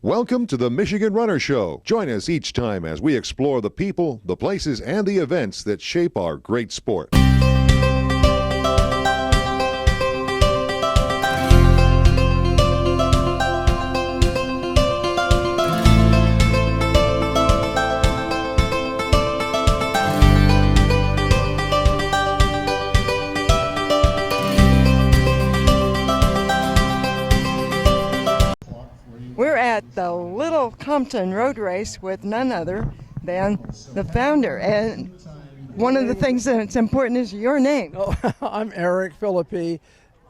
Welcome to the Michigan Runner Show. Join us each time as we explore the people, the places, and the events that shape our great sport. We're at the Little Compton road race with none other than the founder. And one of the things that's important is your name. Oh, I'm Eric Phillippe,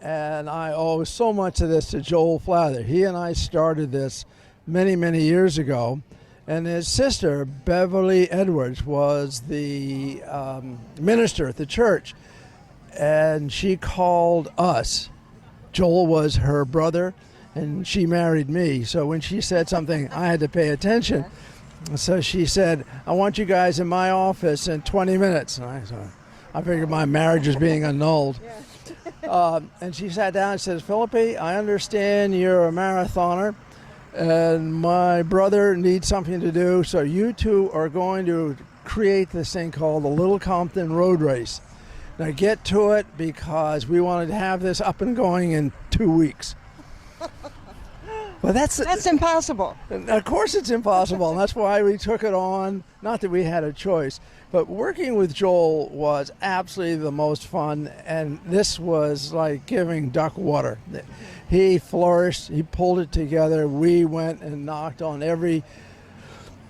and I owe so much of this to Joel Flather. He and I started this many, many years ago. And his sister, Beverly Edwards, was the minister at the church. And she called us. Joel was her brother, and she married me. So when she said something, I had to pay attention. So she said, I want you guys in my office in 20 minutes. And I figured my marriage was being annulled. And she sat down and says, Phillippe, I understand you're a marathoner, and my brother needs something to do, so you two are going to create this thing called the Little Compton Road Race. Now get to it, because we wanted to have this up and going in 2 weeks. Well, That's impossible. Of course it's impossible, and that's why we took it on. Not that we had a choice, but working with Joel was absolutely the most fun, and this was like giving duck water. He flourished, he pulled it together. We went and knocked on every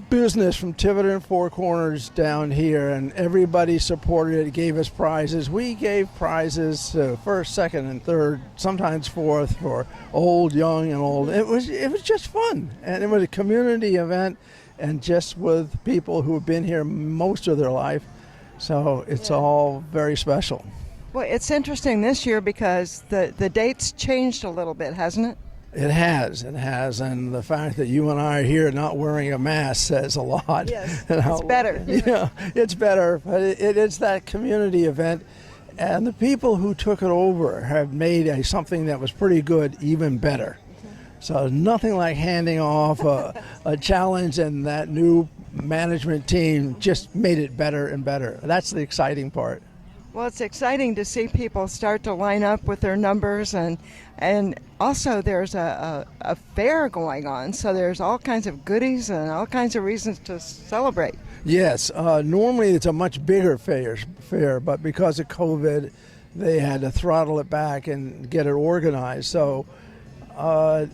business from Tiverton and Four Corners down here, and everybody supported it, gave us prizes. We gave prizes first, second, and third, sometimes fourth, for old, young, and old. It was just fun, and it was a community event, and just with people who have been here most of their life, so it's all very special. Well, it's interesting this year because the dates changed a little bit, hasn't it? It has, and the fact that you and I are here not wearing a mask says a lot. Yes, it's better. Yeah, it's better, but it is that community event, and the people who took it over have made something that was pretty good even better. So nothing like handing off a challenge, and that new management team just made it better and better. That's the exciting part. Well, it's exciting to see people start to line up with their numbers, and also there's a fair going on, so there's all kinds of goodies and all kinds of reasons to celebrate. Yes, normally it's a much bigger fair, but because of COVID, they had to throttle it back and get it organized. So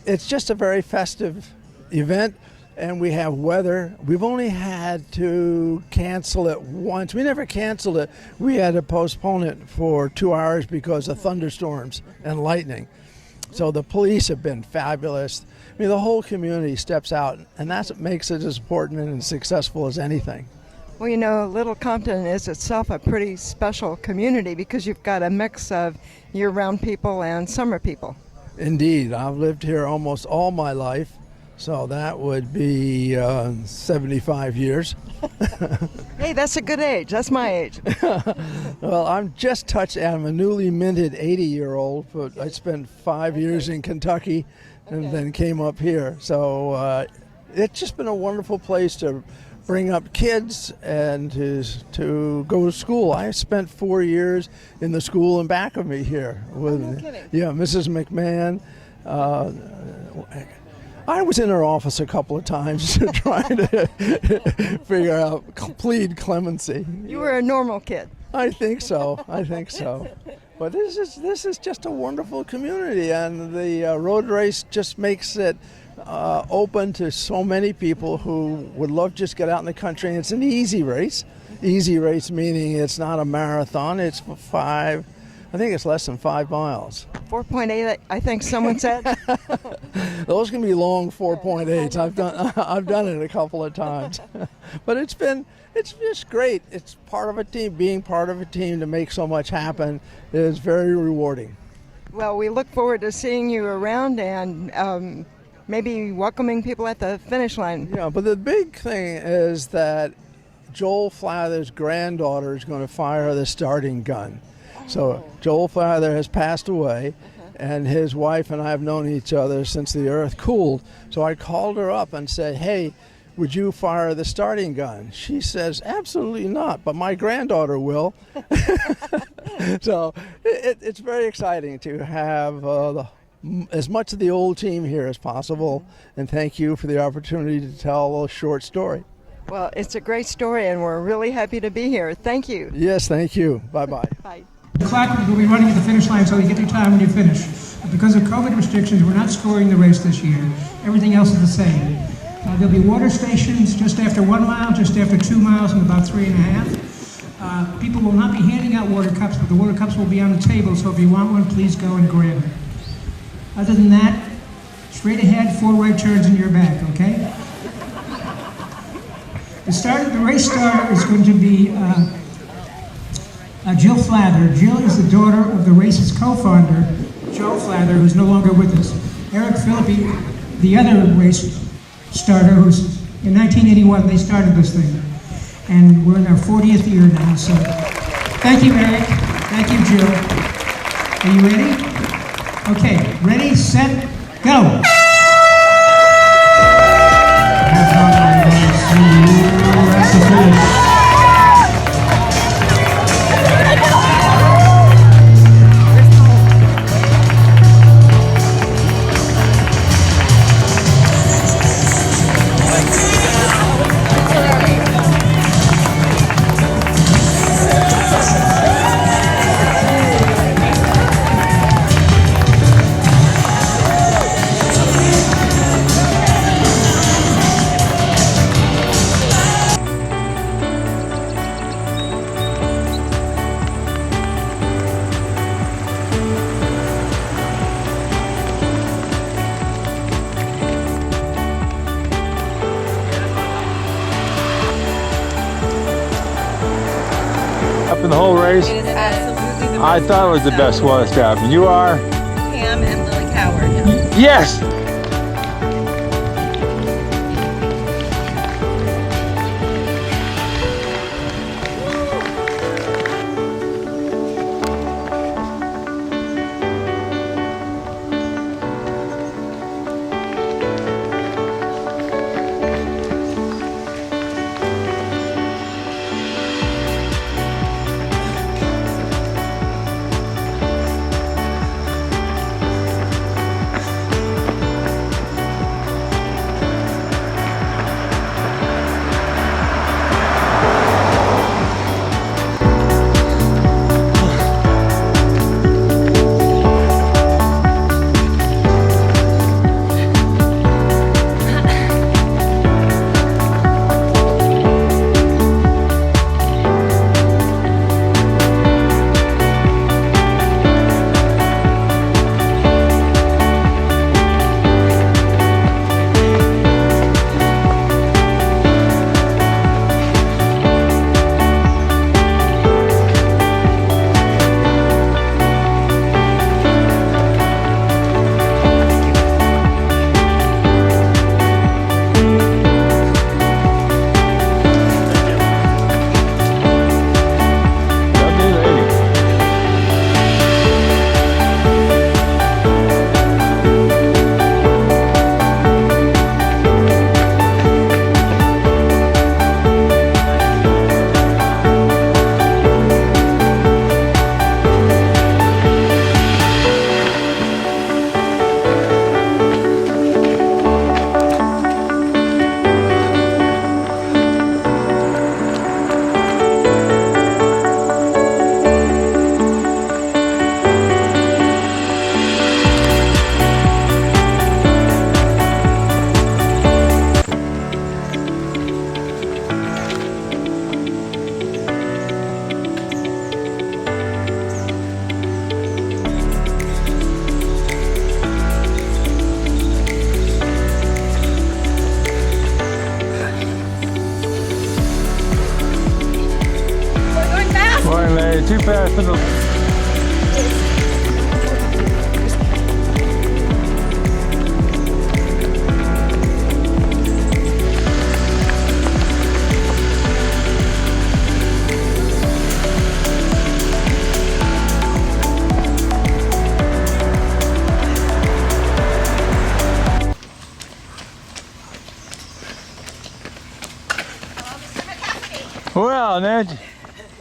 it's just a very festive event. And we have weather. We've only had to cancel it once. We never canceled it. We had to postpone it for 2 hours because of thunderstorms and lightning. So the police have been fabulous. I mean, the whole community steps out, and that's what makes it as important and as successful as anything. Well, you know, Little Compton is itself a pretty special community because you've got a mix of year-round people and summer people. Indeed. I've lived here almost all my life. So that would be 75 years. Hey, that's a good age. That's my age. Well, I'm a newly minted 80-year-old, but I spent 5 years in Kentucky and then came up here. So it's just been a wonderful place to bring up kids and to go to school. I spent 4 years in the school in back of me here. With, no kidding. Yeah, Mrs. McMahon. I was in her office a couple of times trying to figure out, plead clemency. You were a normal kid. I think so. But this is just a wonderful community, and the road race just makes it open to so many people who would love to just get out in the country. And it's an easy race. Easy race meaning it's not a marathon. It's I think it's less than 5 miles. 4.8, I think someone said. Those can be long 4.8s. I've done it a couple of times, but it's just great. It's part of a team. Being part of a team to make so much happen is very rewarding. Well, we look forward to seeing you around and maybe welcoming people at the finish line. Yeah, but the big thing is that Joel Flather's granddaughter is going to fire the starting gun. So Joel Flather has passed away, and his wife and I have known each other since the earth cooled. So I called her up and said, hey, would you fire the starting gun? She says, absolutely not, but my granddaughter will. So it's very exciting to have as much of the old team here as possible, and thank you for the opportunity to tell a short story. Well, it's a great story, and we're really happy to be here. Thank you. Yes, thank you. Bye-bye. Bye. The clock will be running at the finish line, so you get your time when you finish. But because of COVID restrictions, we're not scoring the race this year. Everything else is the same. There'll be water stations just after 1 mile, just after 2 miles, and about 3.5. People will not be handing out water cups, but the water cups will be on the table, so if you want one, please go and grab it. Other than that, straight ahead, 4 right turns in your back, okay? The race starter is going to be Jill Flather. Jill is the daughter of the race's co-founder, Joe Flather, who's no longer with us. Eric Phillippe, the other race starter, who's in 1981, they started this thing. And we're in our 40th year now, so thank you, Eric. Thank you, Jill. Are you ready? Okay, ready, set, go! In the whole race, it is absolutely the I most thought it was the best one staff. And you are? Pam and Lily Coward. Yes! Too fast for the... Well,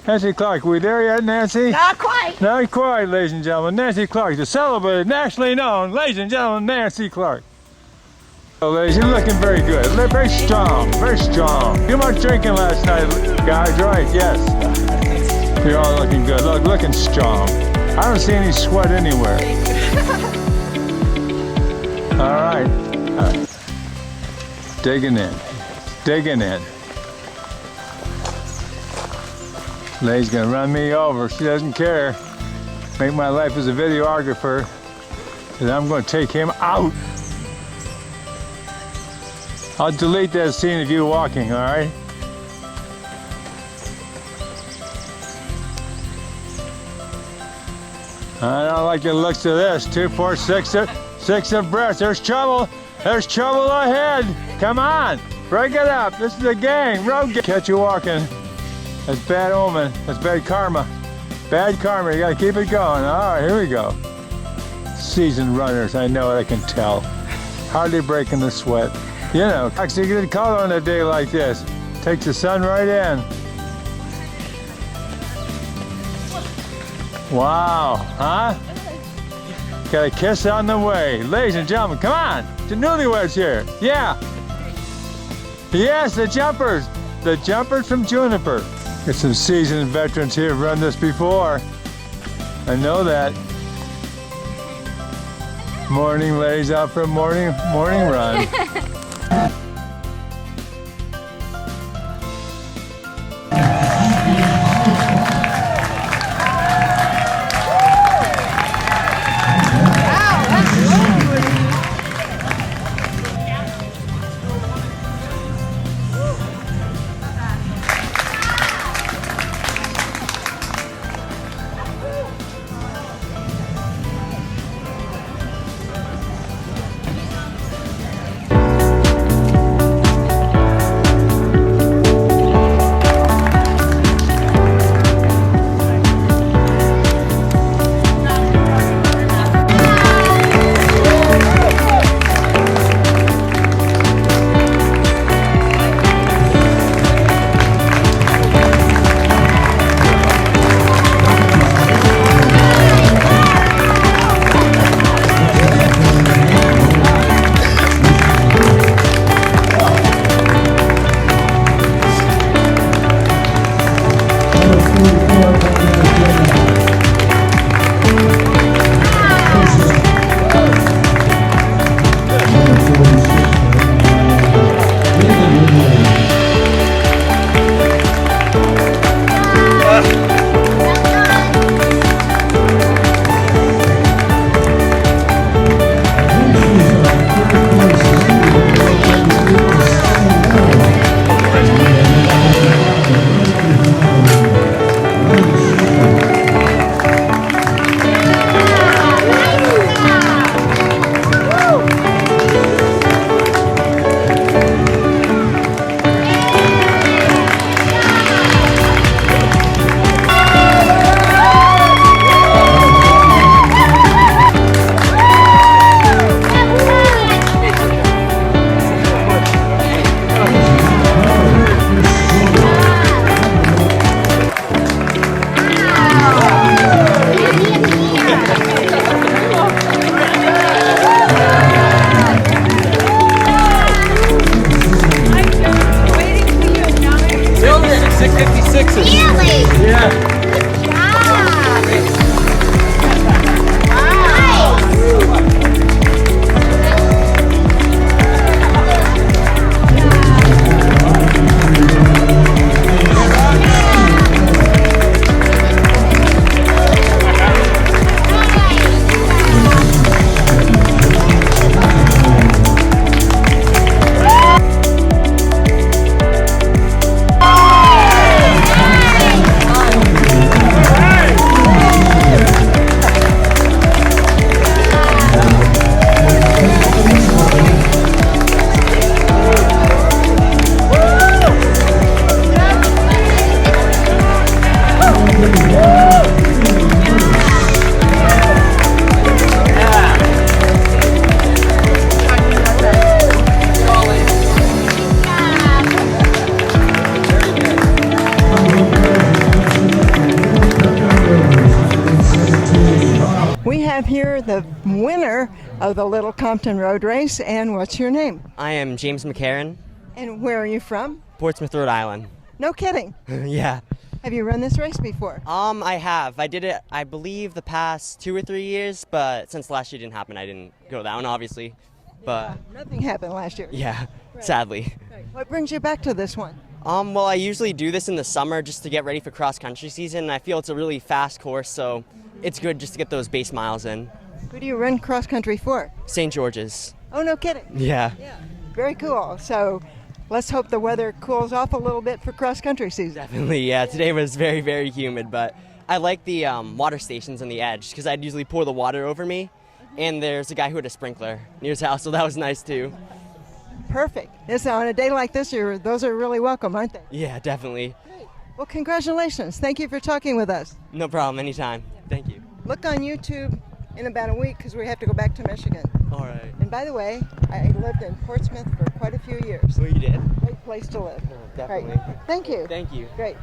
Nancy Clark, we there yet, Nancy? Not quite. Not quite, ladies and gentlemen. Nancy Clark, the celebrated, nationally known, ladies and gentlemen, Nancy Clark. Oh, ladies, you're looking very good. Very strong, very strong. Too much drinking last night, guys, right? Yes. You're all looking good. Looking strong. I don't see any sweat anywhere. All right. Digging in. Digging in. Lay's gonna run me over. She doesn't care. Make my life as a videographer. And I'm gonna take him out. I'll delete that scene of you walking, all right? I don't like the looks of this. 2, 4, 6, 6 abreast. There's trouble. There's trouble ahead. Come on, break it up. This is a gang. Road gang. Catch you walking. That's bad omen. That's bad karma. Bad karma. You gotta keep it going. All right, here we go. Seasoned runners. I know it. I can tell. Hardly breaking the sweat. You know, actually good color on a day like this. Takes the sun right in. Wow, huh? Got a kiss on the way. Ladies and gentlemen, come on. The newlyweds here. Yeah. Yes, the jumpers. The jumpers from Juniper. Got some seasoned veterans here who've run this before. I know that. Morning, ladies, out for a morning run. the winner of the Little Compton Road Race. And what's your name? I am James McCarran, And where are you from? Portsmouth, Rhode Island. No kidding. Yeah. Have you run this race before? I have. I did it, I believe, the past 2 or 3 years, but since last year didn't happen, I didn't go that one, obviously. But Nothing happened last year. yeah, sadly. What brings you back to this one? Well, I usually do this in the summer just to get ready for cross-country season, and I feel it's a really fast course, so it's good just to get those base miles in. Who do you run cross country for? St. George's. Oh, no kidding. Yeah. Very cool. So let's hope the weather cools off a little bit for cross country season. Definitely, yeah. Today was very, very humid, but I like the water stations on the edge because I'd usually pour the water over me, and there's a guy who had a sprinkler near his house, so that was nice too. Perfect. Yes, on a day like this, those are really welcome, aren't they? Yeah, definitely. Well, congratulations. Thank you for talking with us. No problem, anytime. Thank you. Look on YouTube in about a week because we have to go back to Michigan. All right. And by the way, I lived in Portsmouth for quite a few years. So you did? Great place to live. Definitely. Right. Thank you. Thank you. Great.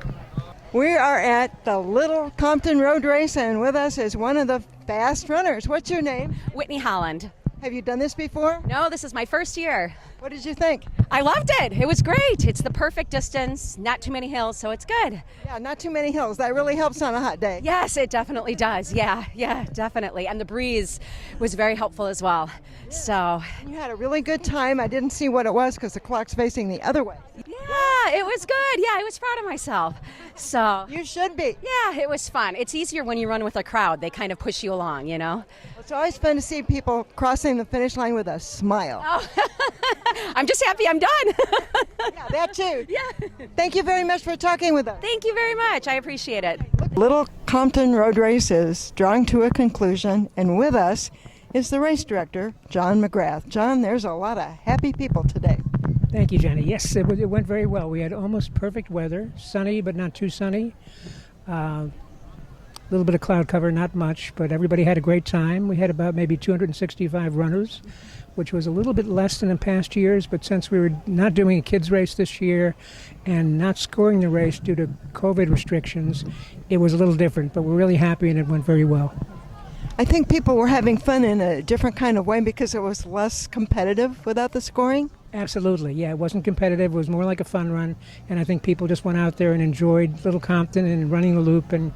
We are at the Little Compton Road Race, and with us is one of the fast runners. What's your name? Whitney Holland. Have you done this before? No, this is my first year. What did you think? I loved it. It was great. It's the perfect distance, not too many hills, so it's good. Yeah, not too many hills. That really helps on a hot day. Yes, it definitely does. Yeah, definitely. And the breeze was very helpful as well. So, You had a really good time. I didn't see what it was because the clock's facing the other way. yeah, it was good. Yeah, I was proud of myself. So, You should be. yeah, it was fun. It's easier when you run with a crowd. They kind of push you along, you know? It's always fun to see people crossing the finish line with a smile. I'm just happy I'm done. Yeah, that too. Yeah. Thank you very much for talking with us. Thank you very much. I appreciate it. Little Compton Road Race is drawing to a conclusion, and with us is the race director, John McGrath. John, there's a lot of happy people today. Thank you, Jenny. Yes, it went very well. We had almost perfect weather, sunny but not too sunny. A little bit of cloud cover, not much, but everybody had a great time. We had about maybe 265 runners, which was a little bit less than in past years, but since we were not doing a kids race this year and not scoring the race due to COVID restrictions, it was a little different, but we're really happy and it went very well. I think people were having fun in a different kind of way because it was less competitive without the scoring. Absolutely, yeah. It wasn't competitive. It was more like a fun run, and I think people just went out there and enjoyed Little Compton and running the loop and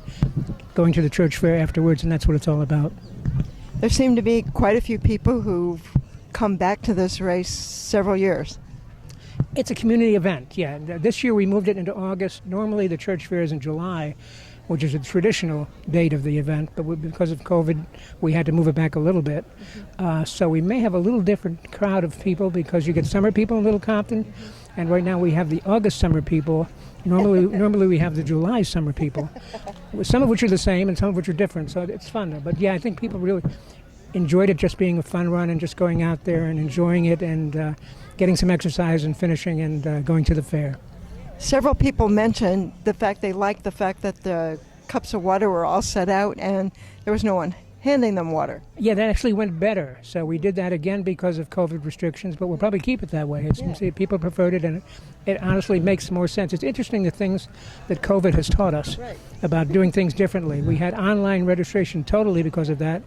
going to the church fair afterwards, and that's what it's all about. There seem to be quite a few people who've come back to this race several years. It's a community event, yeah. This year we moved it into August. Normally the church fair is in July, which is a traditional date of the event, but because of COVID, we had to move it back a little bit. So we may have a little different crowd of people because you get summer people in Little Compton, and right now we have the August summer people. Normally we have the July summer people, some of which are the same and some of which are different, so it's fun. But yeah, I think people really enjoyed it just being a fun run and just going out there and enjoying it and getting some exercise and finishing and going to the fair. Several people mentioned the fact they liked the fact that the cups of water were all set out and there was no one handing them water. Yeah, that actually went better. So we did that again because of COVID restrictions, but we'll probably keep it that way. It seems that people preferred it, and it honestly makes more sense. It's interesting the things that COVID has taught us about doing things differently. We had online registration totally because of that,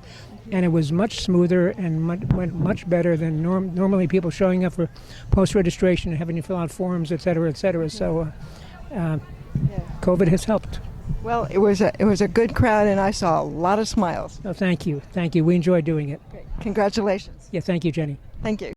and it was much smoother and went much better than normally people showing up for post-registration and having to fill out forms, et cetera, et cetera. So COVID has helped. Well, it was a good crowd, and I saw a lot of smiles. Oh, thank you. Thank you. We enjoyed doing it. Congratulations. Yeah, thank you, Jenny. Thank you.